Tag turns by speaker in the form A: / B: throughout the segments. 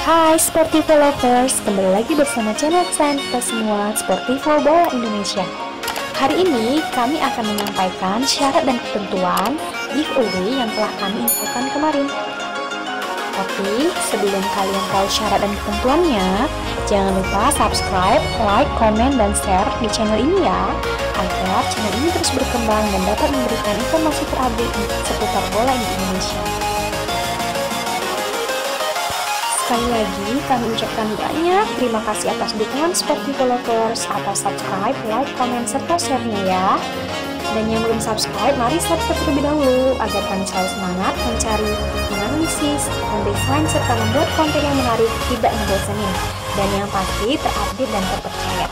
A: Hai Sportivo Lovers, kembali lagi bersama channel kesayangan kita semua, Sportivo Bola Indonesia. Hari ini kami akan menyampaikan syarat dan ketentuan giveaway yang telah kami infokan kemarin. Tapi sebelum kalian tahu syarat dan ketentuannya, jangan lupa subscribe, like, komen, dan share di channel ini ya, agar channel ini terus berkembang dan dapat memberikan informasi terupdate seputar bola di Indonesia. Sekali lagi, kami ucapkan banyak terima kasih atas dukungan Sportivo Lovers, atas subscribe, like, komen, serta share-nya ya. Dan yang belum subscribe, mari subscribe terlebih dahulu, agar kami selalu semangat mencari, menganalisis, mendesain, serta membuat konten yang menarik, tidak membosankan, dan yang pasti terupdate dan terpercaya.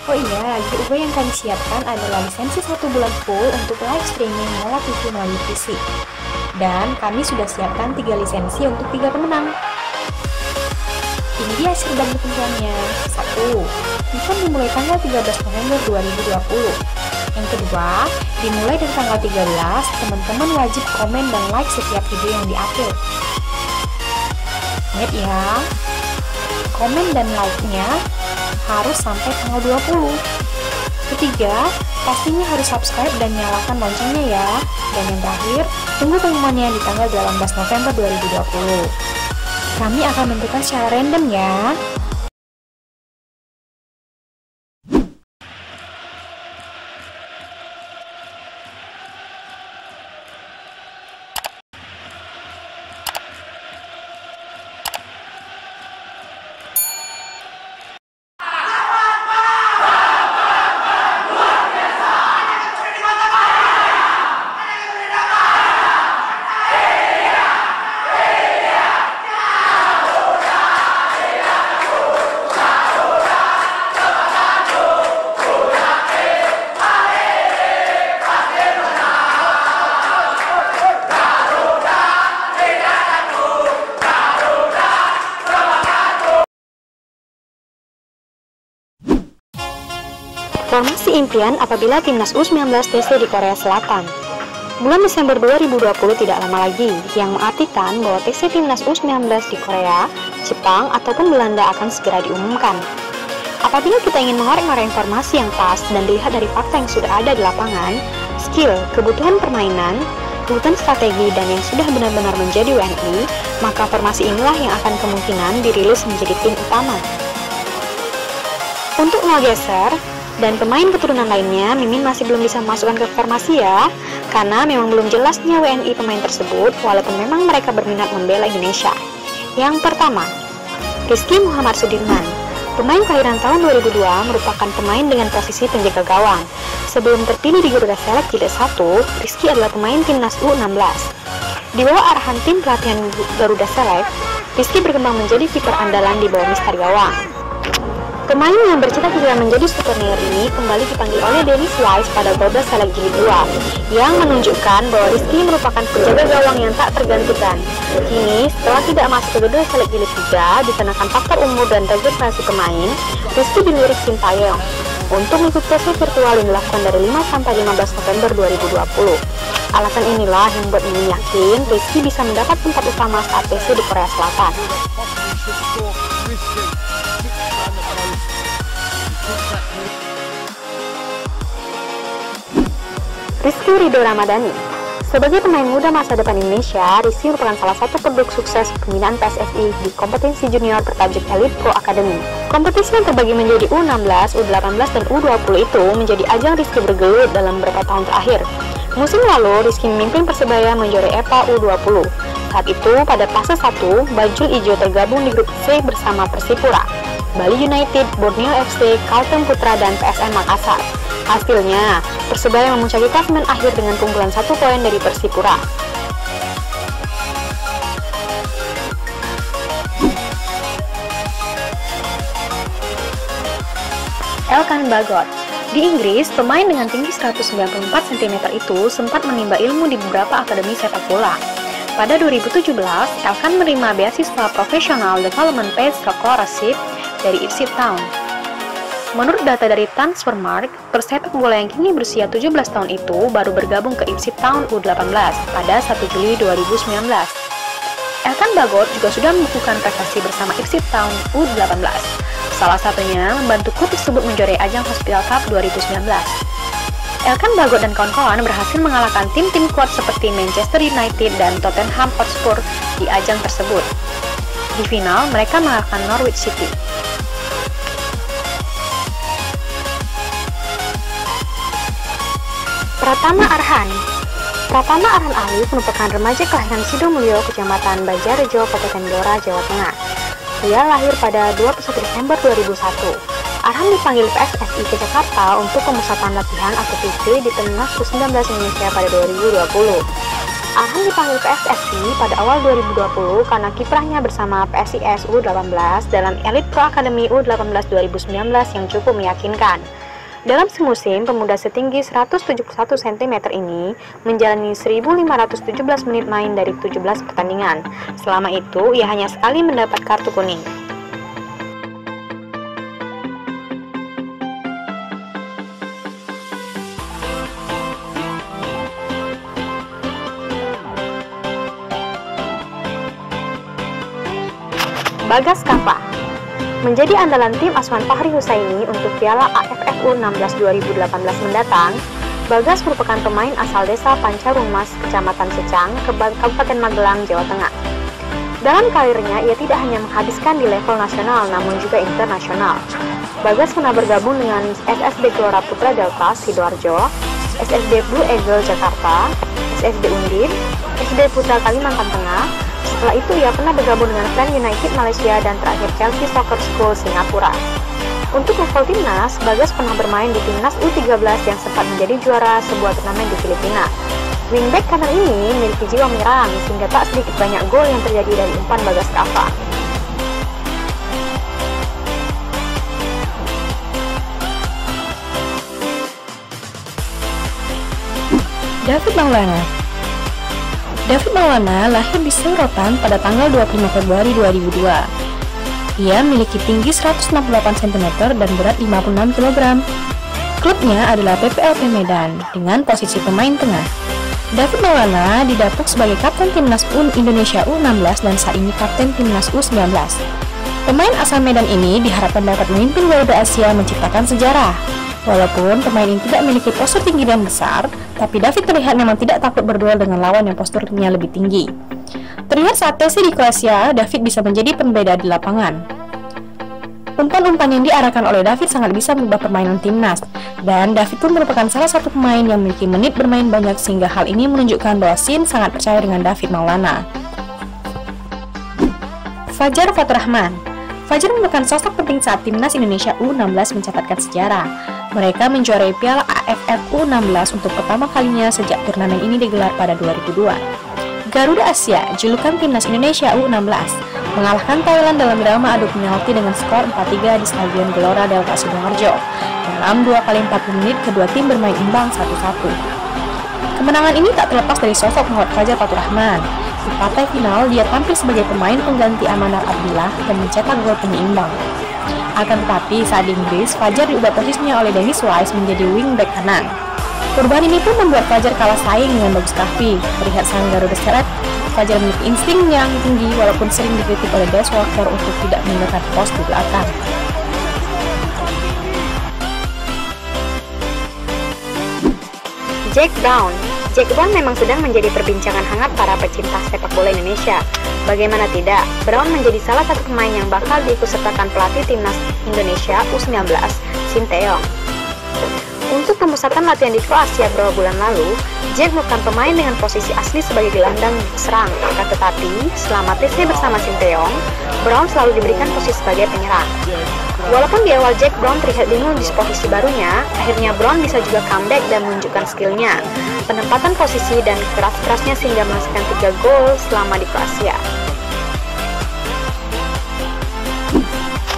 A: Oh iya, giveaway yang kami siapkan adalah lisensi 1 bulan full untuk live streaming Mola TV melalui PC. Dan kami sudah siapkan 3 lisensi untuk 3 pemenang. Ini dia hasil dan ketentuannya. 1. Event dimulai tanggal 13 November 2020. Yang kedua, dimulai dari tanggal 13, teman-teman wajib komen dan like setiap video yang di-upload. Ingat ya, komen dan like-nya harus sampai tanggal 20. Ketiga, pastinya harus subscribe dan nyalakan loncengnya ya. Dan yang terakhir, tunggu pengumumannya di tanggal 18 November 2020. Kami akan menentukan secara random ya. Formasi impian apabila Timnas U19 TC di Korea Selatan. Bulan Desember 2020 tidak lama lagi, yang mengartikan bahwa TC Timnas U19 di Korea, Jepang, ataupun Belanda akan segera diumumkan. Apabila kita ingin mengorek-ngorek informasi yang pas dan dilihat dari fakta yang sudah ada di lapangan, skill, kebutuhan permainan, kebutuhan strategi, dan yang sudah benar-benar menjadi WNI, maka formasi inilah yang akan kemungkinan dirilis menjadi tim utama. Untuk ngegeser dan pemain keturunan lainnya, Mimin masih belum bisa memasukkan ke formasi ya, karena memang belum jelasnya WNI pemain tersebut, walaupun memang mereka berminat membela Indonesia. Yang pertama, Rizky Muhammad Sudirman. Pemain kelahiran tahun 2002, merupakan pemain dengan posisi penjaga gawang. Sebelum terpilih di Garuda Select Jilid 1, Rizky adalah pemain Timnas U16. Di bawah arahan tim pelatihan Garuda Select, Rizky berkembang menjadi kiper andalan di bawah mister gawang. Pemain yang bercita-cita menjadi superior ini kembali dipanggil oleh Dennis Wise pada Garuda Select Jilid 2, yang menunjukkan bahwa Rizky merupakan penjaga gawang yang tak tergantikan. Kini, setelah tidak masuk ke Garuda Select Jilid 3, dikarenakan faktor umur dan regenerasi pemain, Rizky dilirik Sintayong untuk mengikuti tes virtual yang dilakukan dari 5-15 November 2020. Alasan inilah yang membuat Mimin yakin Rizky bisa mendapat tempat utama saat TC di Korea Selatan. Rizky Ridho Ramadhani. Sebagai pemain muda masa depan Indonesia, Rizky merupakan salah satu produk sukses pembinaan PSSI di kompetisi junior bertajuk Elite Pro Academy. Kompetisi yang terbagi menjadi U16, U18, dan U20 itu menjadi ajang Rizky bergelut dalam beberapa tahun terakhir. Musim lalu, Rizky memimpin Persebaya menjuarai EPA U20. Saat itu, pada fase 1, Bajul Ijo tergabung di grup C bersama Persipura, Bali United, Borneo FC, Kalteng Putra, dan PSM Makassar. Hasilnya, Persebaya memuncaki klasemen akhir dengan keunggulan 1 poin dari Persipura. Elkan Bagot. Di Inggris, pemain dengan tinggi 194 cm itu sempat menimba ilmu di beberapa akademi sepak bola. Pada 2017, Elkan menerima beasiswa Professional Development Paid Scholarship dari Ipswich Town. Menurut data dari Transfermarkt, persepak bola yang kini berusia 17 tahun itu baru bergabung ke Ipswich Town U18 pada 1 Juli 2019. Elkan Bagot juga sudah membukukan prestasi bersama Ipswich Town U18. Salah satunya membantu klub tersebut menjuarai ajang Hospital Cup 2019. Elkan Bagot dan kawan-kawan berhasil mengalahkan tim-tim kuat seperti Manchester United dan Tottenham Hotspur di ajang tersebut. Di final, mereka mengalahkan Norwich City. Pratama Arhan Alif merupakan remaja kelahiran Sidomulyo, Kecamatan Banjarjo, Kabupaten Blora, Jawa Tengah. Dia lahir pada 21 Desember 2001. Arhan dipanggil PSSI ke Jakarta untuk pemusatan latihan atau PT di Timnas U19 Indonesia pada 2020. Arhan dipanggil PSSI pada awal 2020 karena kiprahnya bersama PSIS U18 dalam Elite Pro Academy U18 2019 yang cukup meyakinkan. Dalam semusim, pemuda setinggi 171 cm ini menjalani 1.517 menit main dari 17 pertandingan. Selama itu, ia hanya sekali mendapat kartu kuning. Bagas Kava menjadi andalan tim asuhan Fahri Husaini untuk Piala AFF U16 2018 mendatang. Bagas merupakan pemain asal desa Pancarungmas, Kecamatan Secang, Kabupaten Magelang, Jawa Tengah. Dalam karirnya, ia tidak hanya menghabiskan di level nasional, namun juga internasional. Bagas pernah bergabung dengan SSB Gelora Putra Delta Sidoarjo, SSB Blue Eagle Jakarta, SSB Undip, SD Putra Kalimantan Tengah. Setelah itu ia pernah bergabung dengan Clan United Malaysia dan terakhir Chelsea Soccer School Singapura. Untuk level timnas, Bagas pernah bermain di timnas U13 yang sempat menjadi juara sebuah turnamen di Filipina. Wingback kanan ini memiliki jiwa menyerang sehingga tak sedikit banyak gol yang terjadi dari umpan Bagas Kava. David Maulana lahir di Serotan pada tanggal 25 Februari 2002. Ia memiliki tinggi 168 cm dan berat 56 kg. Klubnya adalah PPLP Medan dengan posisi pemain tengah. David Maulana didapuk sebagai kapten timnas Indonesia U16 dan saat ini kapten timnas U19. Pemain asal Medan ini diharapkan dapat memimpin Garuda Asia menciptakan sejarah. Walaupun pemain ini tidak memiliki postur tinggi dan besar, tapi David terlihat memang tidak takut berduel dengan lawan yang posturnya lebih tinggi. Terlihat saat tes di Kroasia, David bisa menjadi pembeda di lapangan. Umpan-umpan yang diarahkan oleh David sangat bisa mengubah permainan timnas, dan David pun merupakan salah satu pemain yang memiliki menit bermain banyak sehingga hal ini menunjukkan bahwa Sin sangat percaya dengan David Maulana. Fajar Faturrahman merupakan sosok penting saat timnas Indonesia U16 mencatatkan sejarah. Mereka menjuarai Piala AFF U16 untuk pertama kalinya sejak turnamen ini digelar pada 2002. Garuda Asia, julukan timnas Indonesia U16, mengalahkan Thailand dalam drama adu penalti dengan skor 4-3 di Stadion Gelora Delta Sidoarjo. Dalam 2 kali 40 menit, kedua tim bermain imbang 1-1. Kemenangan ini tak terlepas dari sosok Muhammad Fajar Faturrahman. Di partai final, dia tampil sebagai pemain pengganti Amanar Abdillah dan mencetak gol penyeimbang. Akan tetapi, saat di Inggris, Fajar diubah posisinya oleh Dennis Wise menjadi wingback kanan. Perubahan ini pun membuat Fajar kalah saing dengan Bagus Kahvi. Melihat sang Garuda Seret, Fajar memiliki insting yang tinggi walaupun sering dikritik oleh Des Walker untuk tidak meninggalkan pos di belakang. Jack Brown memang sedang menjadi perbincangan hangat para pecinta sepak bola Indonesia. Bagaimana tidak, Brown menjadi salah satu pemain yang bakal diikutsertakan pelatih timnas Indonesia U19, Sinteyong. Untuk pemusatan latihan di Kroasia beberapa bulan lalu, Jack bukan pemain dengan posisi asli sebagai gelandang serang. Akan tetapi, selama TC bersama Sinteyong, Brown selalu diberikan posisi sebagai penyerang. Walaupun di awal Jack Brown terlihat bingung di posisi barunya, akhirnya Brown bisa juga comeback dan menunjukkan skillnya, penempatan posisi dan keras-kerasnya sehingga menghasilkan 3 gol selama di Kroasia.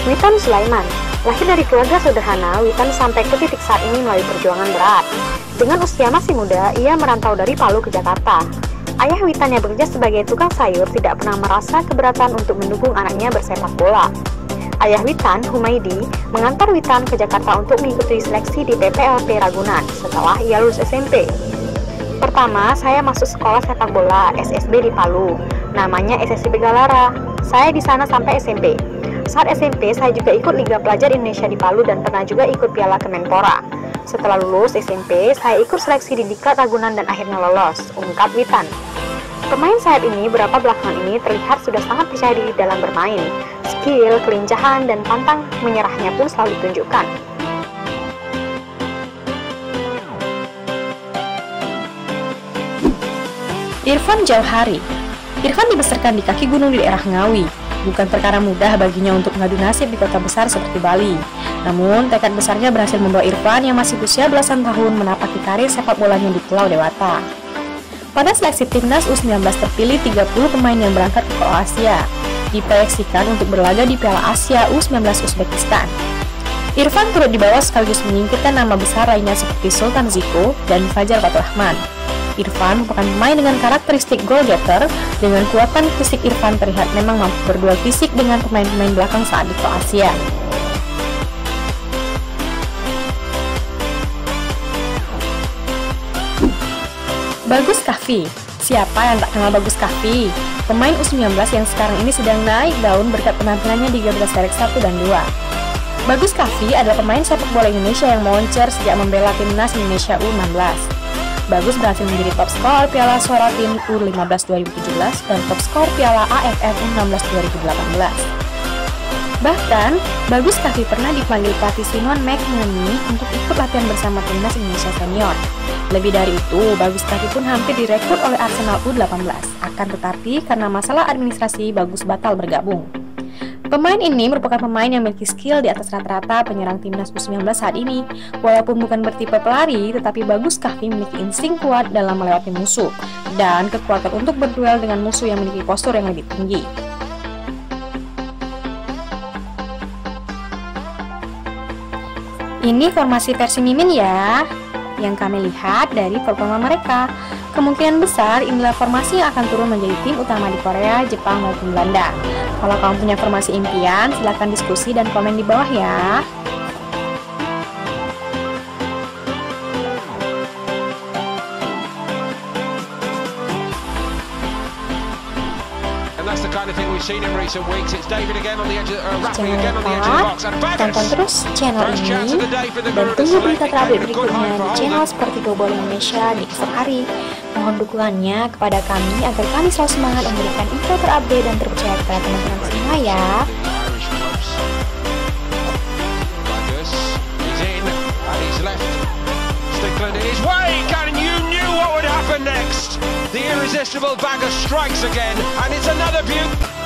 A: Witan Sulaiman lahir dari keluarga sederhana. Witan sampai ke titik saat ini melalui perjuangan berat. Dengan usia masih muda, ia merantau dari Palu ke Jakarta. Ayah Witan yang bekerja sebagai tukang sayur tidak pernah merasa keberatan untuk mendukung anaknya bersepak bola. Ayah Witan, Humaydi, mengantar Witan ke Jakarta untuk mengikuti seleksi di PPLP Ragunan setelah ia lulus SMP. Pertama, saya masuk sekolah sepak bola SSB di Palu. namanya SSIP Galara. Saya di sana sampai SMP. Saat SMP, saya juga ikut Liga Pelajar Indonesia di Palu dan pernah juga ikut Piala Kemenpora. Setelah lulus SMP, saya ikut seleksi di Diklat Ragunan dan akhirnya lolos, ungkap Witan. Pemain sayap ini beberapa belakangan ini terlihat sudah sangat percaya diri dalam bermain. Skill, kelincahan, dan pantang menyerahnya pun selalu ditunjukkan.
B: Irfan Jauhari. Irfan dibesarkan di kaki gunung di daerah Ngawi. Bukan perkara mudah baginya untuk mengadu nasib di kota besar seperti Bali. Namun, tekad besarnya berhasil membawa Irfan yang masih berusia belasan tahun menapaki karir sepak bolanya di Pulau Dewata. Pada seleksi timnas U19 terpilih 30 pemain yang berangkat ke Kroasia, diproyeksikan untuk berlaga di Piala Asia U19 Uzbekistan. Irfan turut dibawa sekaligus menyingkirkan nama besar lainnya seperti Sultan Ziko dan Fajar Faturrahman. Irfan merupakan pemain dengan karakteristik goal getter. Dengan kekuatan fisik, Irfan terlihat memang mampu berduel fisik dengan pemain-pemain belakang saat di Kroasia. Bagus Kahfi. Siapa yang tak kenal Bagus Kahfi? Pemain U19 yang sekarang ini sedang naik daun berkat penampilannya di Garuda Select 1 dan 2. Bagus Kahfi adalah pemain sepak bola Indonesia yang moncer sejak membela timnas Indonesia U16. Bagus berhasil menjadi top skor Piala Suara Tim U15 2017 dan top skor Piala AFF U16 2018. Bahkan, Bagus Kahfi pernah dipanggil pelatih Simon McManamy untuk ikut latihan bersama timnas Indonesia senior. Lebih dari itu, Bagus Kahfi pun hampir direkrut oleh Arsenal U18. Akan tetapi, karena masalah administrasi, Bagus batal bergabung. Pemain ini merupakan pemain yang memiliki skill di atas rata-rata penyerang timnas U19 saat ini. Walaupun bukan bertipe pelari, tetapi Bagus Kahfi memiliki insting kuat dalam melewati musuh dan kekuatan untuk berduel dengan musuh yang memiliki postur yang lebih tinggi. Ini formasi versi Mimin ya, yang kami lihat dari performa mereka. Kemungkinan besar inilah formasi yang akan turun menjadi tim utama di Korea, Jepang, maupun Belanda. Kalau kamu punya formasi impian, silahkan diskusi dan komen di bawah ya. Tonton terus channel ini dan tunggu berita terupdate berikutnya di channel Seperti Bola Indonesia di esok hari. Mohon dukungannya kepada kami agar kami selalu semangat memberikan info terupdate dan terpercaya kepada teman-teman semua ya.
C: The irresistible Bagger strikes again, and it's another beauty.